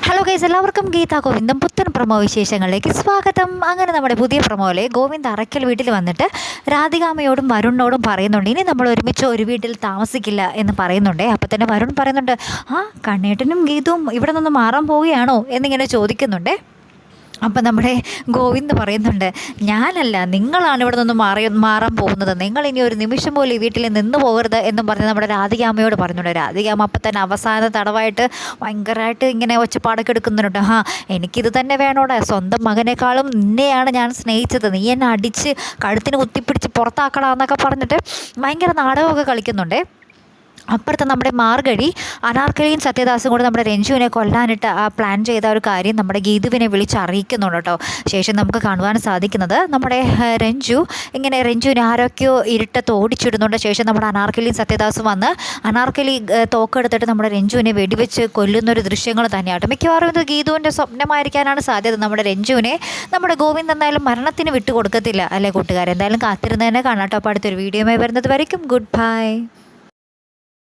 Hello guys, എല്ലാവർക്കും ഗീതാ ഗോവിന്ദം പുത്തൻ promo വിശേഷങ്ങളിലേക്ക് സ്വാഗതം. അങ്ങനെ നമ്മുടെ പുതിയ പ്രമോയിലെ ഗോവിന്ദ് അറയ്ക്കൽ വീട്ടിൽ വന്നിട്ട് രാധികാമ്മയോടും വരുണിനോടും പറയുന്നുണ്ട്, ഇനി നമ്മൾ ഒരുമിച്ച് ഒരു വീട്ടിൽ താമസിക്കില്ല എന്ന് പറയുന്നുണ്ട്. അപ്പോൾ തന്നെ വരുൺ പറയുന്നുണ്ട്, കണ്ണേട്ടനും ഗീതവും ഇവിടെ നിന്ന് മാറാൻ പോവുകയാണോ എന്നിങ്ങനെ ചോദിക്കുന്നുണ്ട്. അപ്പം നമ്മുടെ ഗോവിന്ദ് പറയുന്നുണ്ട്, ഞാനല്ല, നിങ്ങളാണ് ഇവിടെ നിന്ന് മാറാൻ പോകുന്നത്, നിങ്ങൾ ഇനി ഒരു നിമിഷം പോലും ഈ വീട്ടിൽ നിന്ന് പോകരുത് എന്നും പറഞ്ഞ് നമ്മുടെ രാധികാമ്മയോട് പറയുന്നുണ്ട്. രാധികാമ്മ അപ്പം തന്നെ അവസാന തടവായിട്ട് ഭയങ്കരമായിട്ട് ഇങ്ങനെ ഒച്ചപ്പാടൊക്കെ എടുക്കുന്നുണ്ട്. എനിക്കിത് തന്നെ വേണോടെ, സ്വന്തം മകനേക്കാളും നിന്നെയാണ് ഞാൻ സ്നേഹിച്ചത്, നീ എന്നെ അടിച്ച് കഴുത്തിന് കുത്തിപ്പിടിച്ച് പുറത്താക്കടാന്നൊക്കെ പറഞ്ഞിട്ട് ഭയങ്കര നാടകമൊക്കെ കളിക്കുന്നുണ്ട്. അപ്പുറത്ത് നമ്മുടെ മാർഗഴി അനാർക്കലിയും സത്യദാസും കൂടെ നമ്മുടെ രഞ്ജുവിനെ കൊല്ലാനിട്ട് പ്ലാൻ ചെയ്ത ഒരു കാര്യം നമ്മുടെ ഗീതുവിനെ വിളിച്ചറിയിക്കുന്നുണ്ട് കേട്ടോ. ശേഷം നമുക്ക് കാണുവാൻ സാധിക്കുന്നത് നമ്മുടെ രഞ്ജുവിനെ ആരൊക്കെയോ ഇരുട്ടത്ത് ഓടിച്ചിടുന്നുണ്ട്. ശേഷം നമ്മുടെ അനാർക്കലിയും സത്യദാസും വന്ന് അനാർക്കലി തോക്കെടുത്തിട്ട് നമ്മുടെ രഞ്ജുവിനെ വെടിവെച്ച് കൊല്ലുന്നൊരു ദൃശ്യങ്ങൾ തന്നെയാട്ടോ. മിക്കവാറും ഇത് ഗീതുവിൻ്റെ സ്വപ്നമായിരിക്കാനാണ് സാധ്യത. നമ്മുടെ രഞ്ജുവിനെ നമ്മുടെ ഗോവിന്ദ് എന്തായാലും മരണത്തിന് വിട്ടുകൊടുക്കത്തില്ല അല്ലേ കൂട്ടുകാരെ. എന്തായാലും കാത്തിരുന്ന് തന്നെ കാണാം കേട്ടോ. അപ്പോൾ അടുത്തൊരു വീഡിയോയുമായി വരുന്നത് വരയ്ക്കും ഗുഡ് ബൈ.